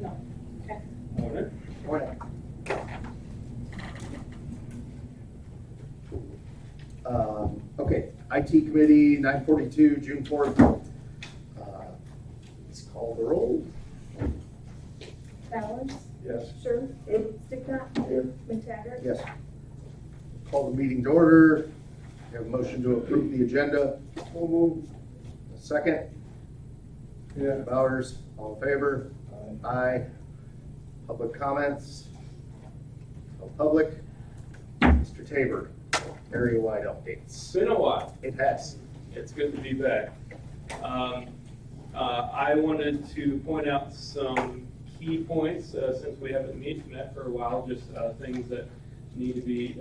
No. Okay. Morning. Okay, IT committee, 9:42, June 4th. Let's call the roll. Bowers? Yes. Sure. Sticknut? Here. McTaggart? Yes. Call the meeting to order. We have a motion to approve the agenda. We'll move. A second. Yeah. Bowers, all in favor? Aye. Aye. Public comments? No public. Mr. Tabor, area-wide updates. It's been a while. It has. It's good to be back. I wanted to point out some key points since we haven't met for a while, just things that need to be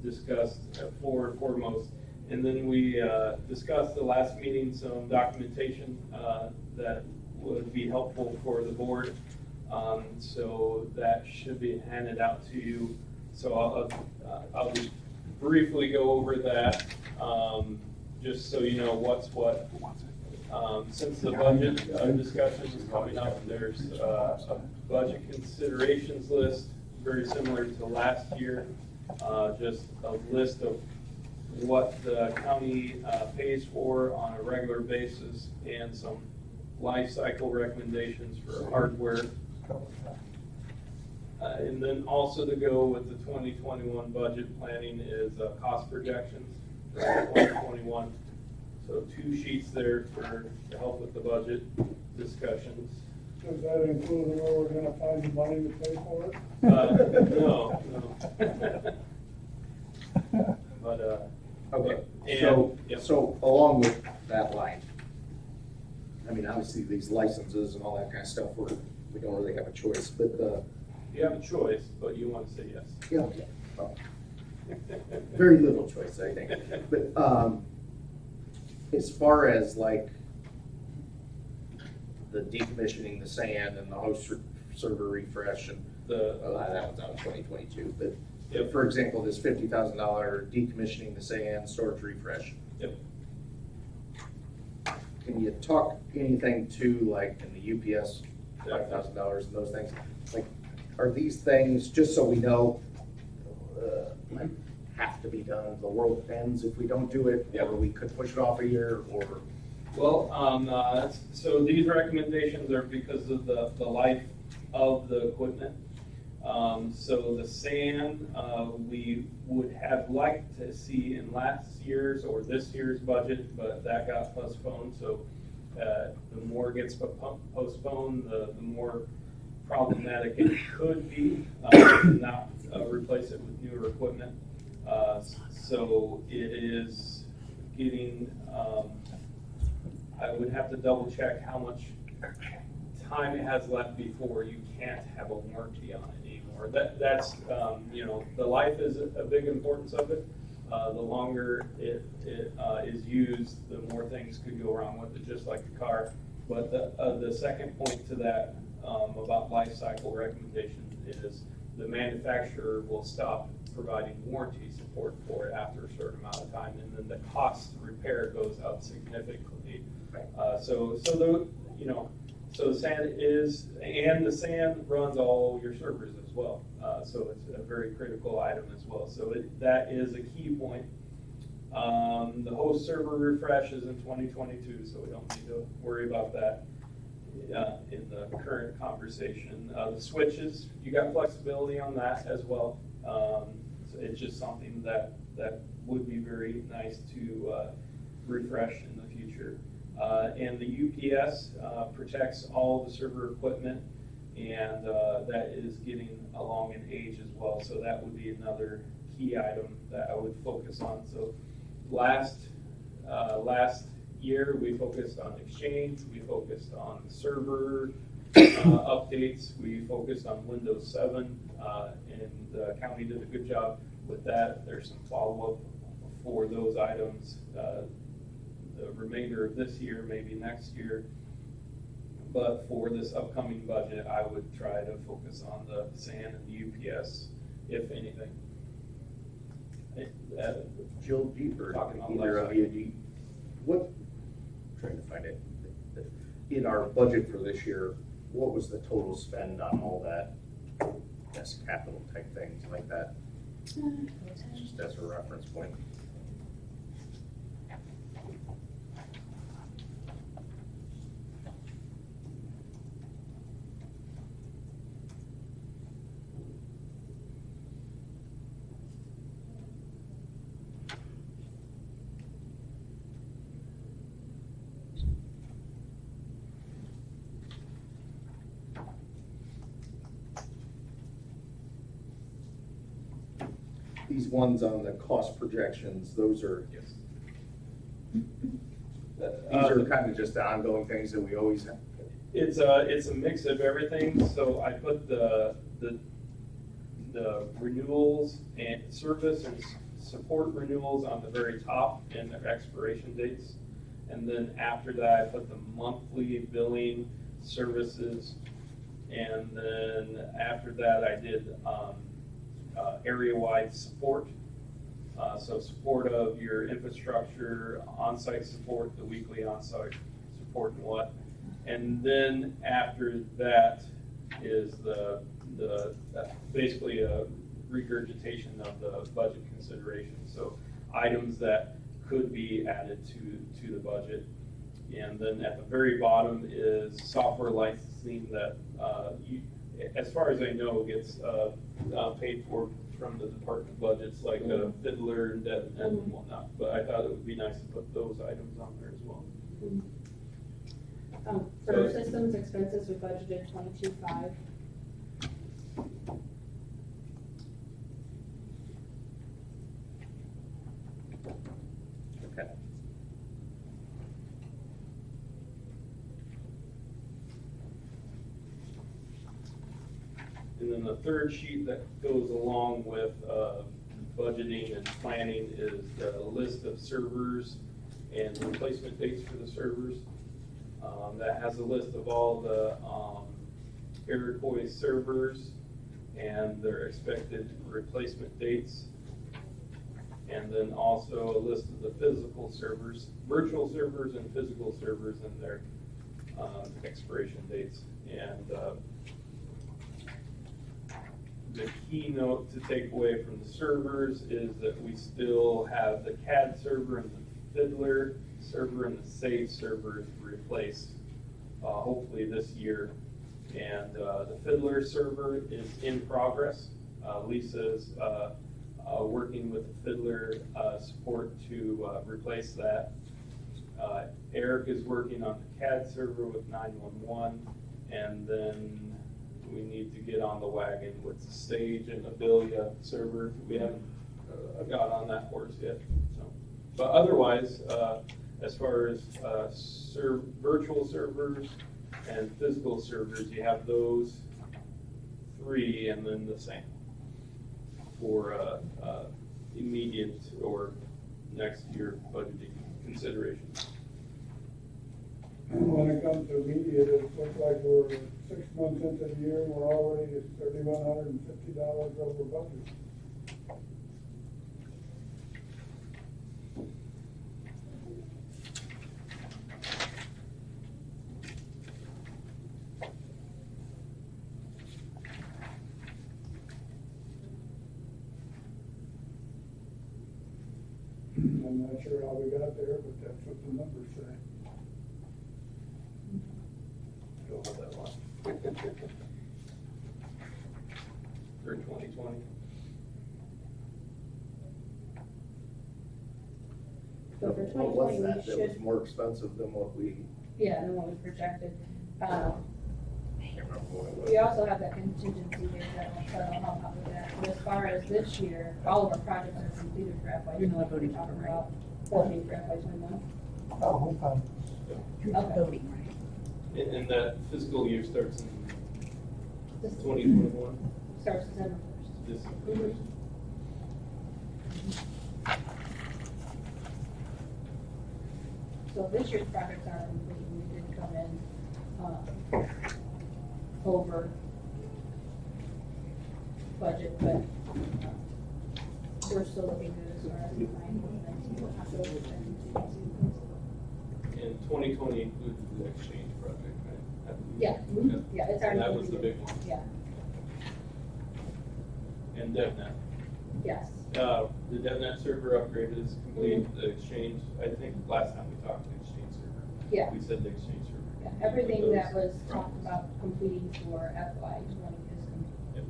discussed forward and foremost. And then we discussed the last meeting some documentation that would be helpful for the board. So that should be handed out to you. So I'll just briefly go over that, just so you know what's what. Since the budget discussion is coming up, there's a budget considerations list, very similar to last year. Just a list of what the county pays for on a regular basis and some life cycle recommendations for hardware. And then also to go with the 2021 budget planning is cost projections for 2021. So 2 sheets there to help with the budget discussions. Does that include where we're gonna find the money to pay for it? No. But, Okay, and- yep. so along with that line, I mean, obviously these licenses and all that kind of stuff, we don't really have a choice, but you have a choice, but you want to say yes. yeah, well, very little choice, I think. But as far as like the decommissioning the sand and the host server refresh and that was out in 2022, but Yep. for example, this $50,000 decommissioning the sand storage refresh. Yep. Can you talk anything to like in the UPS $5,000 and those things? Like, are these things, just so we know, like have to be done? The world ends if we don't do it, or we could push it off a year, or? Well, so these recommendations are because of the life of the equipment. So the sand, we would have liked to see in last year's or this year's budget, but that got postponed. So the more gets postponed, the more problematic it could be to not replace it with newer equipment. So it is getting, I would have to double check how much time it has left before you can't have a warranty on it anymore. That's the life is a big importance of it. The longer it is used, the more things could go wrong with it, just like the car. But the second point to that about life cycle recommendation is the manufacturer will stop providing warranty support for it after a certain amount of time, and then the cost to repair goes up significantly. So the sand is, and the sand runs all your servers as well. So it's a very critical item as well. So that is a key point. The host server refresh is in 2022, so we don't need to worry about that in the current conversation. The switches, you got flexibility on that as well. So it's just something that would be very nice to refresh in the future. And the UPS protects all the server equipment, and that is getting along in age as well. So that would be another key item that I would focus on. So last year we focused on Exchange, we focused on server updates, we focused on Windows 7, and the county did a good job with that. There's some follow-up for those items. The remainder of this year, maybe next year. But for this upcoming budget, I would try to focus on the SAN and the UPS, if anything. Jill, deeper, Talking on either life of you, what, trying to find it, in our budget for this year, what was the total spend on all that? Yes, capital type things like that, just as a reference point. These ones on the cost projections, those are, Yes. these are kind of just the ongoing things that we always have. It's a mix of everything, so I put the renewals and service and support renewals on the very top and their expiration dates. And then after that, I put the monthly billing services. And then after that, I did area-wide support. So support of your infrastructure, on-site support, the weekly on-site support and what. And then after that is the basically a regurgitation of the budget considerations. So items that could be added to the budget. And then at the very bottom is software licensing that, as far as I know, gets paid for from the department budgets, like Fiddler and whatnot. But I thought it would be nice to put those items on there as well. For systems expenses, we budgeted 22.5. Okay. And then the third sheet that goes along with budgeting and planning is the list of servers and replacement dates for the servers. That has a list of all the Iroquois servers and their expected replacement dates. And then also a list of the physical servers, virtual servers and physical servers and their expiration dates. And the keynote to take away from the servers is that we still have the CAD server and the Fiddler server and the Sage server replaced, hopefully this year. And the Fiddler server is in progress. Lisa's working with the Fiddler support to replace that. Eric is working on the CAD server with 911, and then we need to get on the wagon with the Sage and Abilia server. We haven't got on that horse yet. So, but otherwise, as far as virtual servers and physical servers, you have those three, and then the same for immediate or next year budgeting considerations. And when it comes to immediate, it looks like we're 6 months into the year, and we're already at $3,150 over budget. I'm not sure how we got there, but that's what the numbers say. Don't have that one. For 2020. So for What was 2020, we that? That was should, more expensive than what we, yeah, than what was projected. I can't remember what it was. We also have that contingency base that'll help out with that. But as far as this year, all of our projects are completed for FY. You're not voting talking for it, about 14 for FY 21. Oh, okay. You're Okay. voting, right? And that fiscal year starts in This 2021. starts December 1st. This Mhm. So this year's projects are complete, we did come in over budget, but we're still looking good as far as the 19. And 2020 included the exchange project, right? Yeah, yeah, it's already. And that was the completed. big one. Yeah, And DevNet. yes. The DevNet server upgrade is complete, the Exchange, I think last time we talked, the Exchange server. Yeah. We said the Exchange server. Yeah, everything Those that was from- talked about completing for FY 20 is complete. Yep.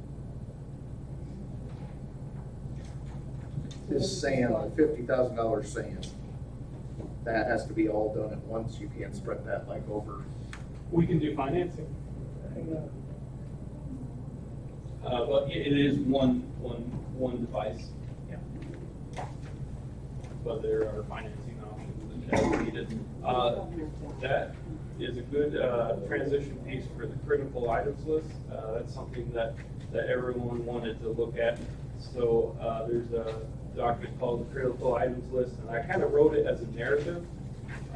This sand, the $50,000 sand, that has to be all done at once. You can't spread that like over. We can do financing. But it is one device. Yeah. But there are financing options that are needed. That is a good transition piece for the critical items list. That's something that everyone wanted to look at. So there's a document called the critical items list, and I kind of wrote it as a narrative.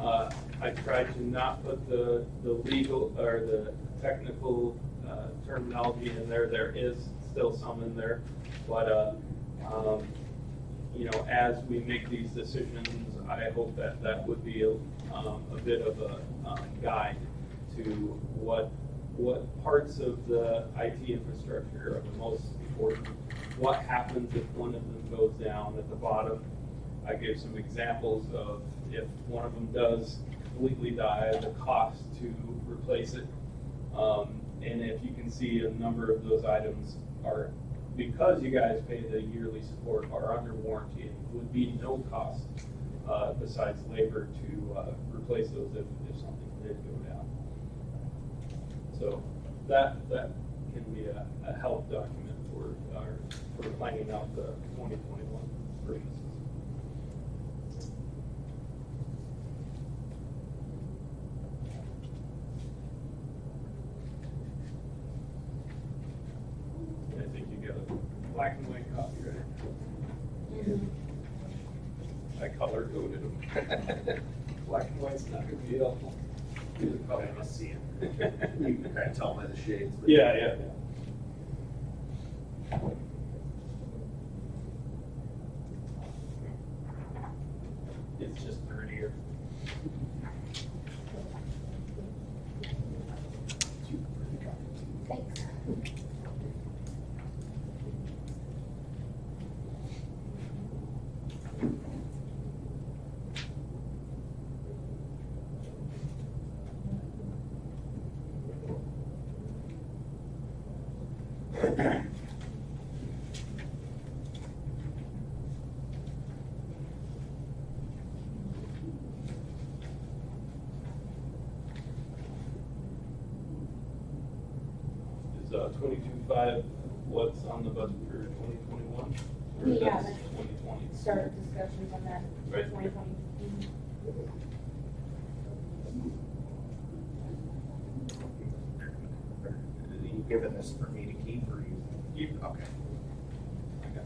I tried to not put the legal or the technical terminology in there. There is still some in there, but you know, as we make these decisions, I hope that would be a bit of a guide to what parts of the IT infrastructure are the most important. What happens if one of them goes down at the bottom? I gave some examples of if one of them does completely die, the cost to replace it. And if you can see a number of those items are, because you guys pay the yearly support, are under warranty, and would be no cost besides labor to replace those if something did go down. So that can be a help document for planning out the 2021 purchases. I think you got a black and white copy, right? I color coded them. Black and white's not gonna be helpful. Either color, I see it. You can kind of tell by the shades. but- Yeah. It's just prettier. Thanks. Is 22.5 what's on the budget for 2021? Or We that's haven't 2020? started discussions on that for Right. 2020. Are you giving this for me to keep or you? Keep. Okay. Okay.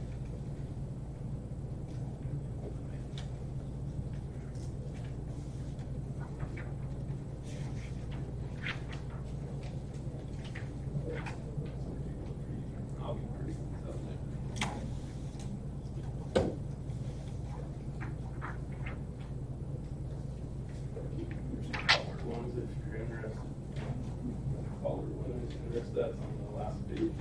I'll be pretty tough. Colored ones if you're interested. Colored ones, that's on the last page.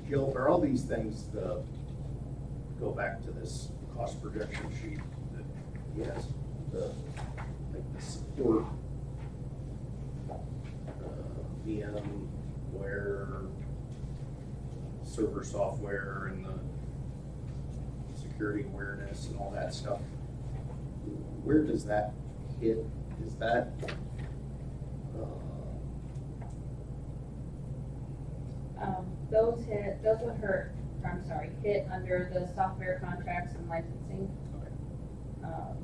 Gil, are all these things, go back to this cost projection sheet that he has, like the support, VMware, server software, and the security awareness and all that stuff? Where does that hit? Is that, Those would hit under the software contracts and licensing. okay. Um,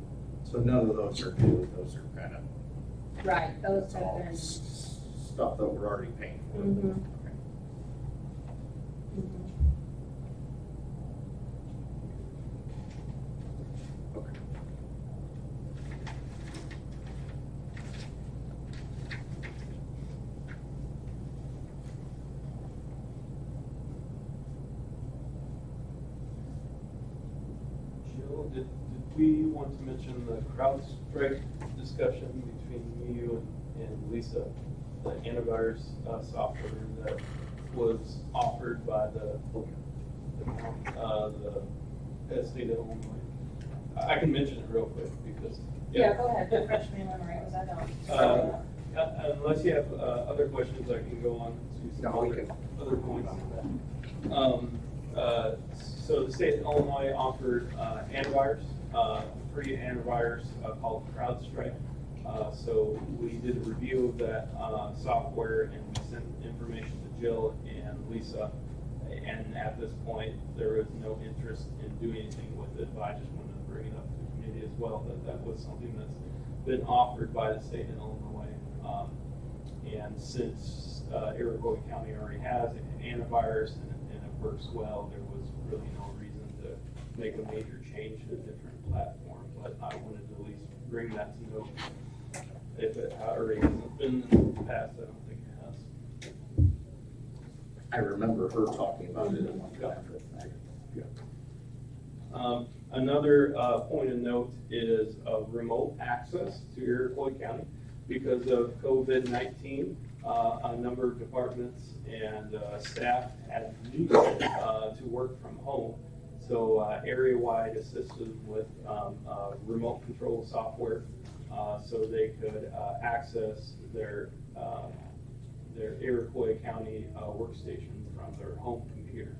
So none of those are new, those are kind of, Right, those it's have all been. stuff that we're already paying for. Mhm. Okay. Mhm. Okay. Jill, did we want to mention the CrowdStrike discussion between you and Lisa, the antivirus software that was offered by the state of Illinois? I can mention it real quick because. Yeah, go ahead, refresh me memory, because I don't. Unless you have other questions, I can go on to some No, we can. other points. So the state of Illinois offered antivirus, free antivirus called CrowdStrike. So we did a review of that software and we sent information to Jill and Lisa. And at this point, there is no interest in doing anything with it, but I just wanted to bring it up to the committee as well, that was something that's been offered by the state of Illinois. And since Iroquois County already has an antivirus and it works well, there was really no reason to make a major change to a different platform. But I wanted to at least bring that to note. If it already hasn't been in the past, I don't think it has. I remember her talking about it at one time. Another point of note is remote access to Iroquois County. Because of COVID-19, a number of departments and staff had needed to work from home. So area-wide assisted with remote control software so they could access their Iroquois County workstation from their home computer.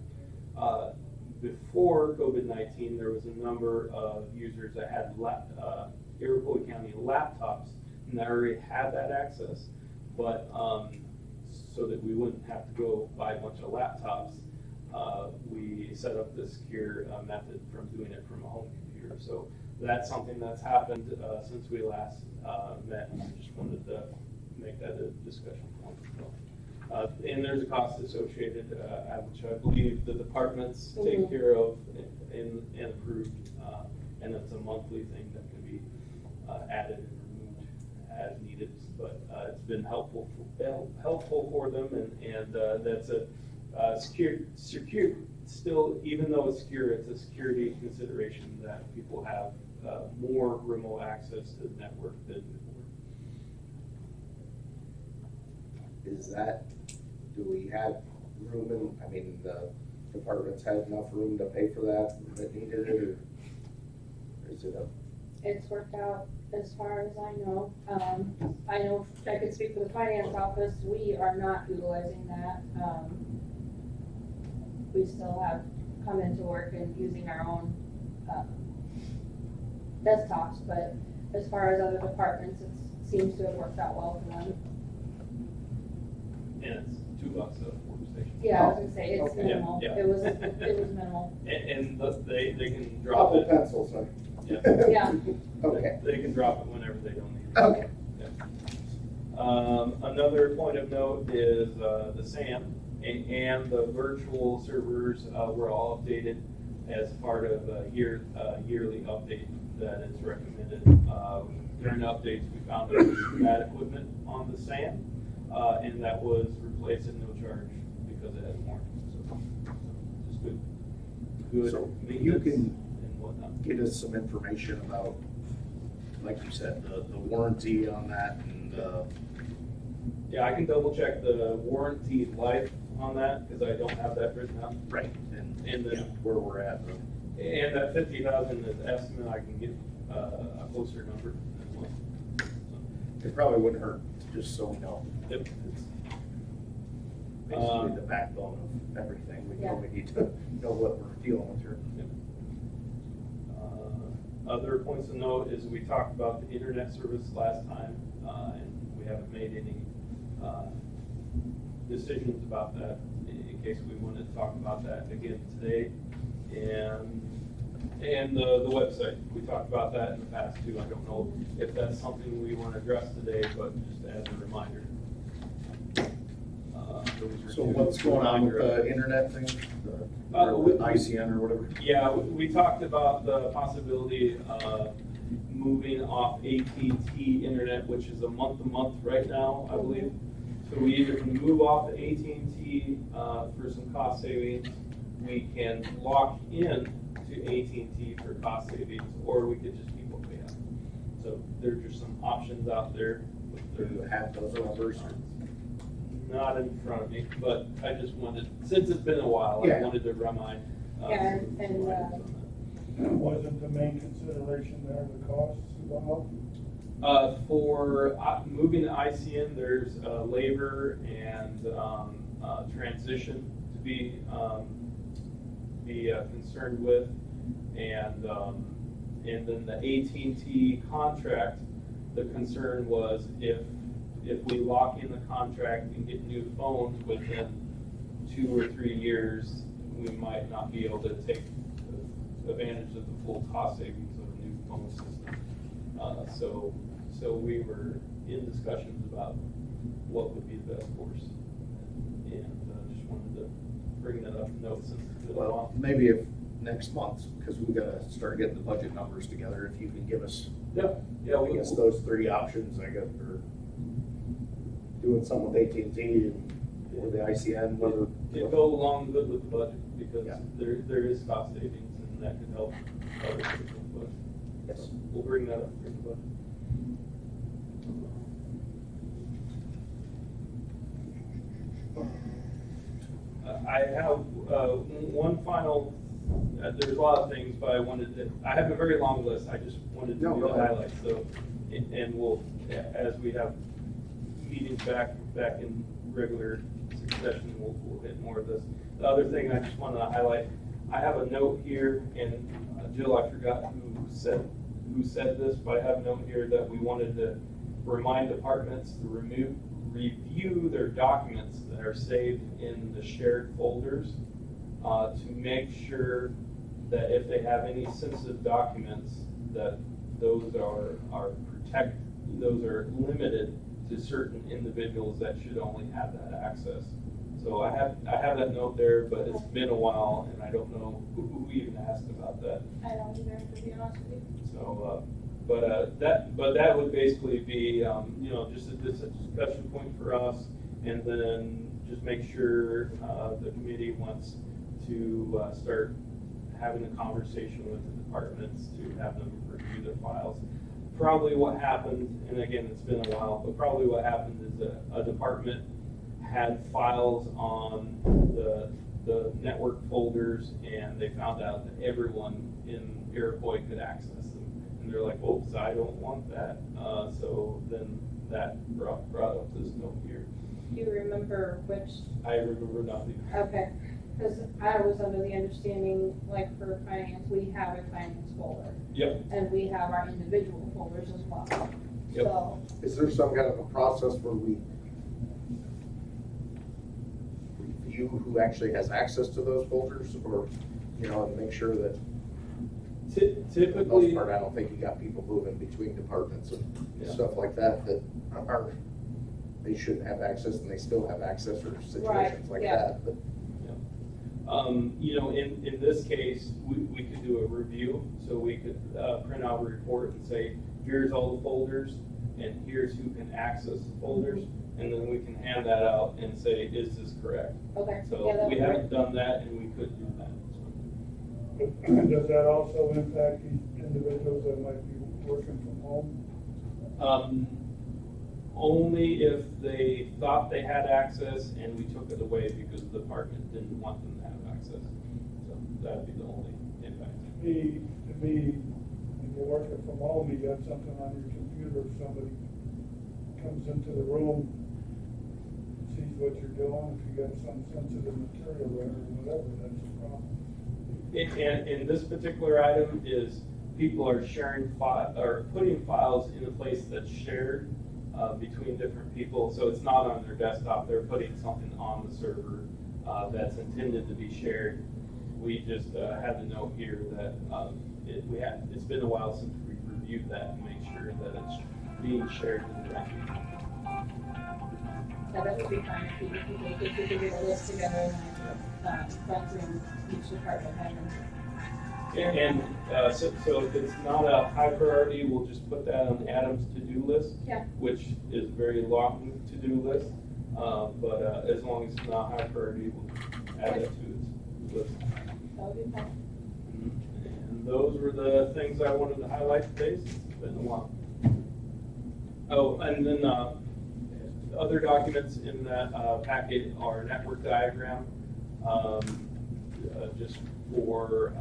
Before COVID-19, there was a number of users that had Iroquois County laptops and they already had that access, but so that we wouldn't have to go buy a bunch of laptops, we set up the secure method from doing it from a home computer. So that's something that's happened since we last met, and I just wanted to make that a discussion point. And there's a cost associated, which I believe the departments take care of and approved, and it's a monthly thing that can be added and removed as needed. But it's been helpful for them, and that's a secure. Still, even though it's secure, it's a security consideration that people have more remote access to the network than before. Is that, do we have room in, I mean, the departments had enough room to pay for that needed it, or is it a? It's worked out as far as I know. I know I could speak for the finance office, we are not utilizing that. We still have come into work and using our own desktops, but as far as other departments, it seems to have worked out well for them. And it's $2 a workstation. Yeah, I was gonna say, it's Okay. minimal. Yeah. It was minimal. And they can drop Couple it. pencils, huh? Yeah. Yeah. Okay, They can drop it whenever they don't need it. okay. Another point of note is the SAM and the virtual servers were all updated as part of a yearly update that is recommended. During the updates, we found there was some bad equipment on the SAM, and that was replaced at no charge because it has warranty. So just good So you maintenance can and whatnot. get us some information about, like you said, the warranty on that and, Yeah, I can double check the warranty life on that, because I don't have that written out. Right. And then, Where we're at. and that 50,000 is estimate, I can get a closer number as well. It probably wouldn't hurt, just so we know. Yep, it's- Basically the backbone of everything. We know we need to know what we're dealing with here. Other points of note is we talked about the internet service last time, and we haven't made any decisions about that, in case we want to talk about that again today. And the website, we talked about that in the past too. I don't know if that's something we want to address today, but just as a reminder. So what's going on with the internet thing? With ICN or whatever? Yeah, we talked about the possibility of moving off AT&T internet, which is a month-to-month right now, I believe. So we either can move off the AT&T for some cost savings, we can lock in to AT&T for cost savings, or we could just keep what we have. So there's just some options out there. Do you have those numbers? Not in front of me, but I just wanted, since it's been a while, I Yeah. wanted to remind. Yeah, some and, items on that. Wasn't the main consideration there the costs involved? For moving to ICN, there's labor and transition to be concerned with, and then the AT&T contract. The concern was if we lock in the contract and get new phones within 2 or 3 years, we might not be able to take advantage of the full cost savings of a new phone system. So we were in discussions about what would be the best course. And just wanted to bring that up, note since it's been a Well, while. maybe if next month, because we gotta start getting the budget numbers together, if you can give us, Yeah, I guess those 3 options, I guess, or doing some with AT&T and or the ICN, whether. It go along good with the budget, because Yeah. there is cost savings, and that could help other people, but Yes. we'll bring that up during the budget. I have one final, there's a lot of things, but I have a very long list, I just wanted to No, do go the ahead. highlights, so, and we'll, as we have meetings back in regular succession, we'll hit more of this. The other thing I just wanted to highlight, I have a note here, and Jill, I forgot who said this, but I have a note here that we wanted to remind departments to review their documents that are saved in the shared folders to make sure that if they have any sensitive documents, that those are protected, those are limited to certain individuals that should only have that access. So I have that note there, but it's been a while, and I don't know who even asked about that. I don't either, to be honest with you. So, but that would basically be, just a discussion point for us, and then just make sure the committee wants to start having a conversation with the departments to have them review their files. Probably what happened, and again, it's been a while, but probably what happened is that a department had files on the network folders, and they found out that everyone in Iroquois could access them. And they're like, oops, I don't want that. So then that brought up this note here. Do you remember which? I remember nothing. Okay, because I was under the understanding, like for finance, we have a finance folder. Yep. And we have our individual folders as well. Yep. So, Is there some kind of a process where we review who actually has access to those folders, or, and make sure that, for the most Typically, part, I don't think you got people moving between departments and Yeah. stuff like that, they shouldn't have access and they still have access, or situations like yeah. that, but. in this case, we could do a review, so we could print out a report and say, here's all the folders, and here's who can access the folders, and then we can hand that out and say, is this correct? okay. Yeah, So that we would haven't work. done that, and we could do that. Does that also impact these individuals that might be working from home? Only if they thought they had access and we took it away because the department didn't want them to have access. So that'd be the only impact. To be, when you're working from home, you got something on your computer, if somebody comes into the room, sees what you're doing, if you got some sensitive material there or whatever, that's a problem. And this particular item is people are sharing or putting files in a place that's shared between different people. So it's not on their desktop. They're putting something on the server that's intended to be shared. We just had to note here that it's been a while since we reviewed that and make sure that it's being shared with the right people. Yeah, that would be fine if we could get a list together and run through each department head. And so if it's not a high priority, we'll just put that on Adam's to-do list, Yeah. which is a very long to-do list. But as long as it's not high priority, we'll add that to its list. That would be fine. And those were the things I wanted to highlight today. It's been a while. Oh, and then other documents in that packet are network diagram. Just for,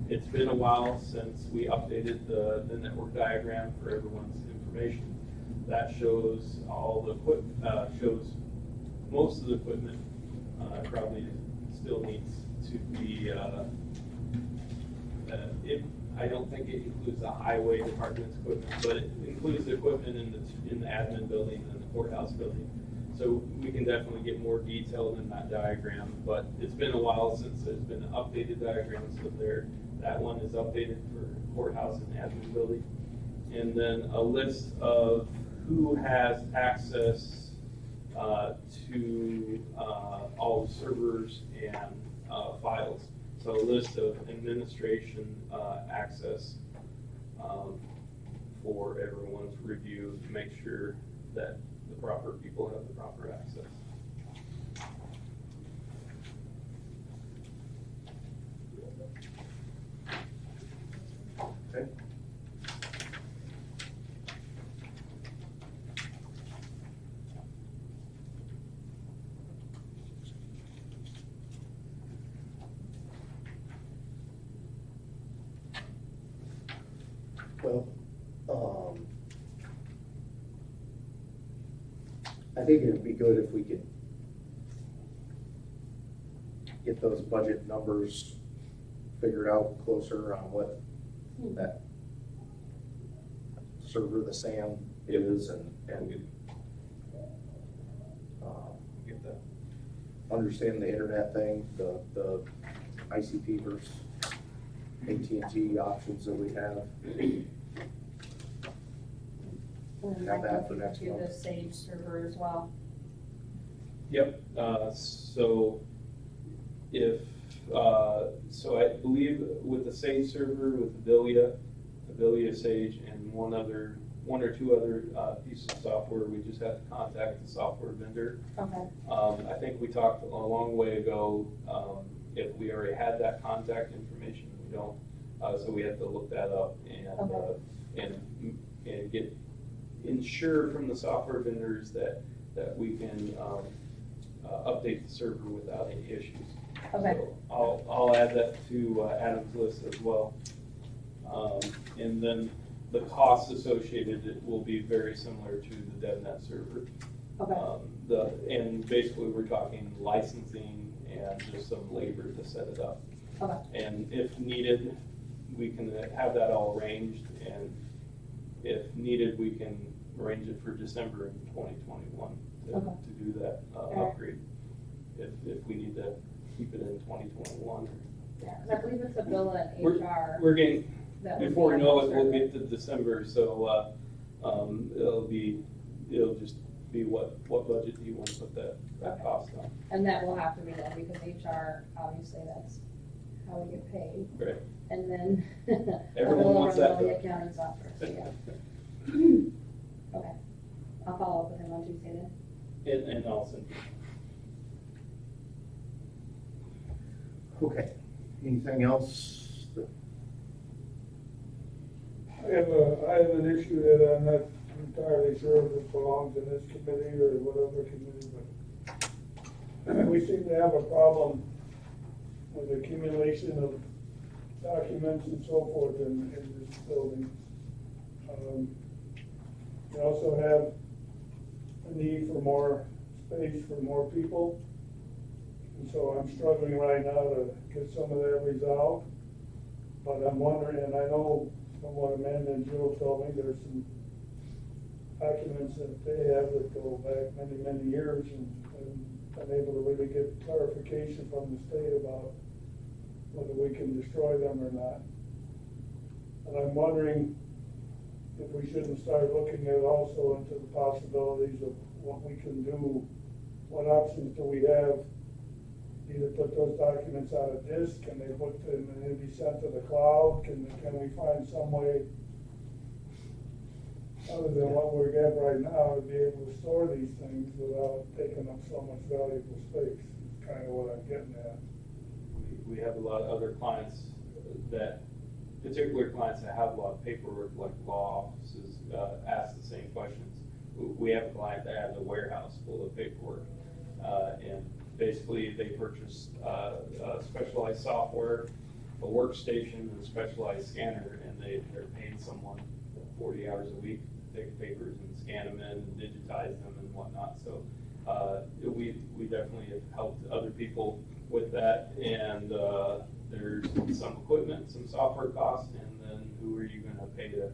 it's been a while since we updated the network diagram for everyone's information. That shows all the shows most of the equipment probably still needs to be, I don't think it includes the highway department's equipment, but it includes the equipment in the admin building and the courthouse building. So we can definitely get more detailed in that diagram, but it's been a while since there's been an updated diagram, so that one is updated for courthouse and admin building. And then a list of who has access to all the servers and files. So a list of administration access for everyone's review to make sure that the proper people have the proper access. Okay. Well, I think it'd be good if we could get those budget numbers figured out closer on what that server, the SAM is, and Get that. understand the internet thing, the ICP versus AT&T options that we have. And Have that for then next do the month. Sage server as well. Yep, so so I believe with the Sage server, with Abilia Sage, and one or two other pieces of software, we just have to contact the software vendor. Okay. I think we talked a long way ago, if we already had that contact information, we don't, so we have to look that up and get ensure from the software vendors that we can update the server without any issues. Okay. So I'll add that to Adam's list as well. And then the costs associated will be very similar to the DevNet server. Okay. And basically we're talking licensing and just some labor to set it up. Okay. And if needed, we can have that all arranged, and if needed, we can arrange it for December of 2021 to do that upgrade. If we need to keep it in 2021. Yeah, 'cause I believe it's a bill at HR. We're getting, that would before we be know on it, the we'll server. get to December, so it'll just be what budget do you want to put that Okay. cost on. And that will have to be done because HR, obviously, that's how we get paid. Right. And then Everyone wants that the done. accounting software, so yeah. Okay, I'll follow up with him on Tuesday then. And also, Okay, anything else? I have an issue that I'm not entirely sure if it belongs in this committee or whatever committee, but we seem to have a problem with accumulation of documents and so forth in this building. We also have a need for more space for more people. And so I'm struggling right now to get some of that resolved. But I'm wondering, and I know from what Amanda and Jill told me, there's some documents that they have that go back many, many years, and I'm able to really get clarification from the state about whether we can destroy them or not. And I'm wondering if we shouldn't start looking at also into the possibilities of what we can do, what options do we have? Either put those documents on a disk, can they put them, and they be sent to the cloud? Can we find some way, other than what we have right now, to be able to store these things without taking up so much valuable space? Is kind of what I'm getting at. We have a lot of other clients that, particular clients that have a lot of paperwork, like law offices, ask the same questions. We have a client that has a warehouse full of paperwork, and basically they purchase specialized software, a workstation, and a specialized scanner, and they're paying someone 40 hours a week to take papers and scan them in and digitize them and whatnot. So we definitely have helped other people with that, and there's some equipment, some software costs, and then who are you going to pay to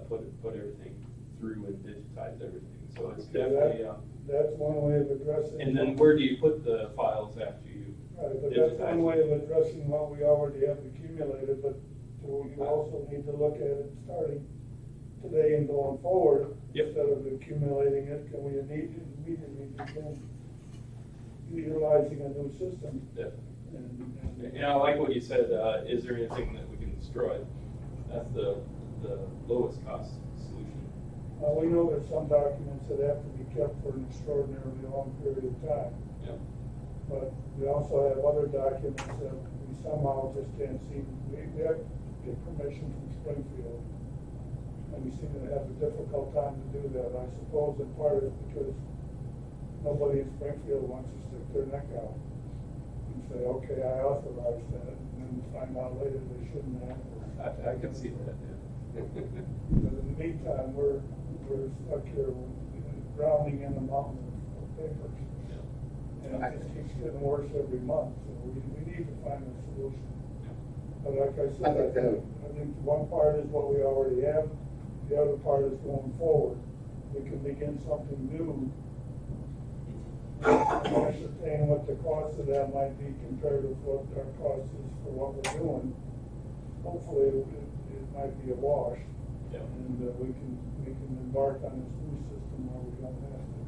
put everything through and digitize everything? So it's definitely. That's one way of addressing. And then where do you put the files after you Right, but digitize? that's one way of addressing what we already have accumulated, but you also need to look at it starting today and going forward. Yep. Instead of accumulating it, can we immediately begin utilizing a new system? Definitely. And And I like what you said, is there anything that we can destroy? That's the lowest cost solution. we know there's some documents that have to be kept for an extraordinarily long period of time. Yep. But we also have other documents that we somehow just can't seem, we have to get permission from Springfield. And we seem to have a difficult time to do that. I suppose in part is because nobody in Springfield wants to stick their neck out and say, okay, I authorized that, and then find out later they shouldn't have. I can see that, yeah. But in the meantime, we're stuck here drowning in a mountain of papers. And it just keeps getting worse every month, so we need to find a solution. But like I said, I think one part is what we already have, the other part is going forward. We can begin something new, ascertain what the cost of that might be compared to what our cost is for what we're doing. Hopefully, it might be a wash, Yeah. and we can embark on this new system where we don't have to.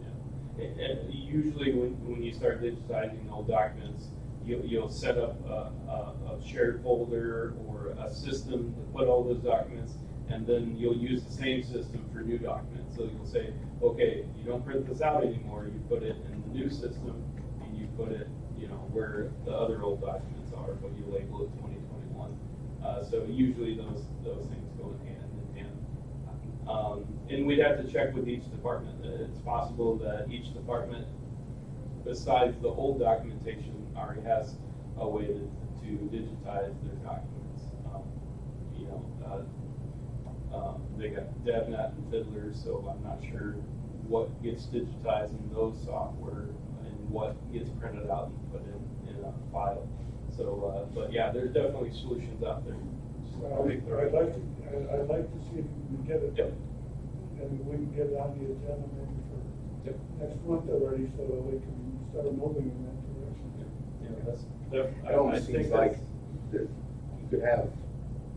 Yeah. And usually when you start digitizing old documents, you'll set up a shared folder or a system to put all those documents, and then you'll use the same system for new documents. So you'll say, okay, you don't print this out anymore, you put it in the new system, and you put it, where the other old documents are, but you label it 2021. So usually those things go hand in hand. And we'd have to check with each department. It's possible that each department, besides the old documentation, already has a way to digitize their documents. They got DevNet and Fiddler, so I'm not sure what gets digitized in those software and what gets printed out and put in a file. So, but yeah, there's definitely solutions out there. I'd like to see if we can get it, Yep. and we can get it on the agenda maybe for Yep. next month already, so that we can start moving in that direction. Yeah, It almost I think seems like that's- that you could have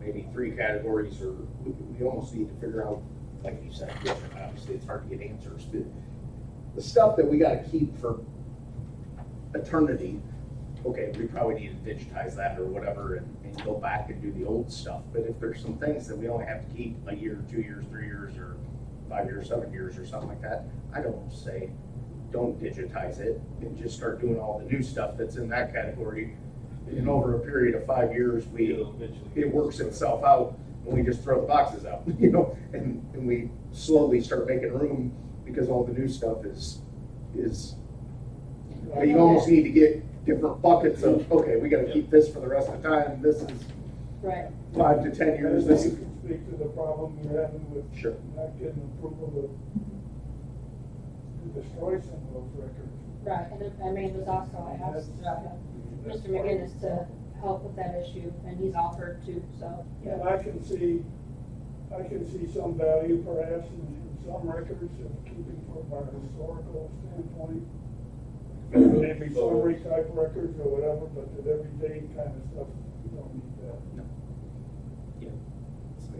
maybe 3 categories, or we almost need to figure out, like you said, obviously it's hard to get answers, but the stuff that we gotta keep for eternity, okay, we probably need to digitize that or whatever and go back and do the old stuff. But if there's some things that we only have to keep a year, 2 years, 3 years, or 5 years, 7 years, or something like that, I don't say, don't digitize it and just start doing all the new stuff that's in that category. And over a period of 5 years, it works itself out. and we just throw the boxes out, you know, and we slowly start making room because all the new stuff is, you almost need to get different buckets of, okay, we gotta keep this for the rest of the time, this is Right. 5 to 10 years, And this you is. can speak to the problem you're having with Sure. not getting approval to destroy some of those records. Right, and I mean, it was also, I asked Mr. McGinnis to help with that issue, and he's offered to, so. And I can see some value perhaps in some records of keeping from our historical standpoint. Maybe summary type records or whatever, but that everyday kind of stuff, you don't need that. No. Yeah. So,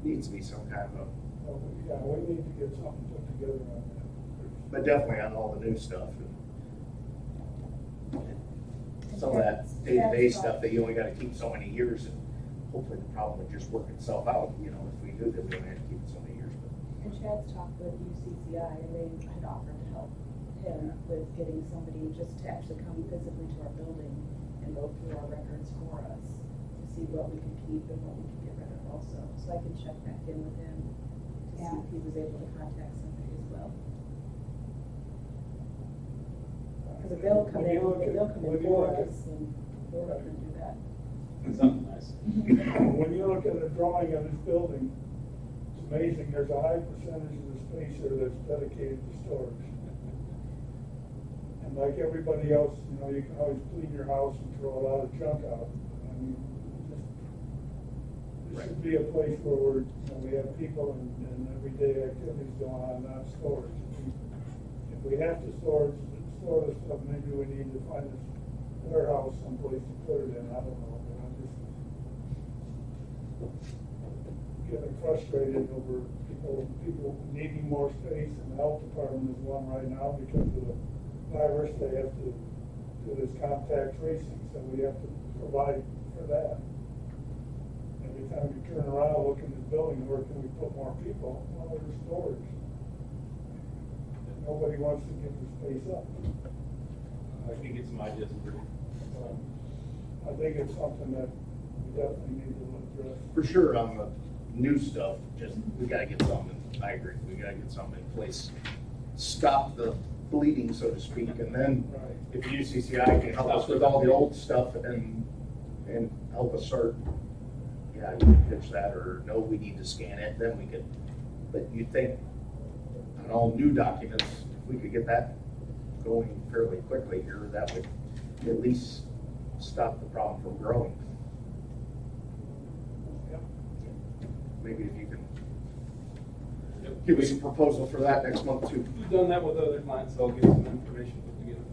needs to be some kind of a, So, yeah, we need to get something put together on that. but definitely on all the new stuff. And some of that day-to-day stuff that you only gotta keep so many years, and hopefully the problem will just work itself out, you know, if we do that, we only have to keep it so many years. And Chad's talked with UCCI, and they had offered to help him with getting somebody just to actually come physically to our building and go through our records for us, to see what we can keep and what we can get rid of also. So I can check back in with him to see if he was able to contact somebody as well. Because if they'll come in, they'll come in for us, and we're not gonna do that. Something nice. When you look at a drawing of this building, it's amazing, there's a high percentage of the space here that's dedicated to storage. And like everybody else, you know, you can always clean your house and throw a lot of junk out. I mean, this should be a place where we're, you know, we have people and everyday activities going on, not storage. If we have to store this stuff, maybe we need to find a warehouse someplace to put it in, I don't know, but I'm just getting frustrated over people needing more space, and the health department is one right now because of the virus, they have to do this contact tracing, so we have to provide for that. Every time you turn around, look in this building, where can we put more people? Well, there's storage. Nobody wants to give the space up. I can get some ideas for you. I think it's something that we definitely need to address. For sure, on the new stuff, just, we gotta get something, I agree, we gotta get something in place. Stop the bleeding, so to speak, and then Right. if UCCI can help us with all the old stuff and help us start, yeah, we can pitch that, or no, we need to scan it, then we could, but you think on all new documents, if we could get that going fairly quickly here, that would at least stop the problem from growing. Yep. Maybe if you can Yep. give us a proposal for that next month too. We've done that with other clients, so I'll get some information put together.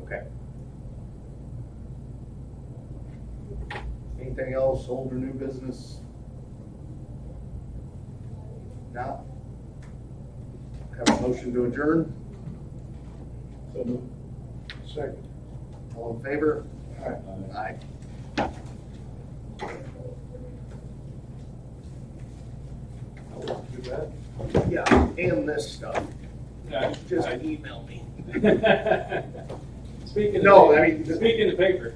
Okay. Anything else, old or new business? Not? Have a motion to adjourn? So moved. Second. All in favor? Aye. Aye. Too bad. Yeah, and this stuff, Yeah, just I- email me. Speaking of. No, I mean- Speaking of paper.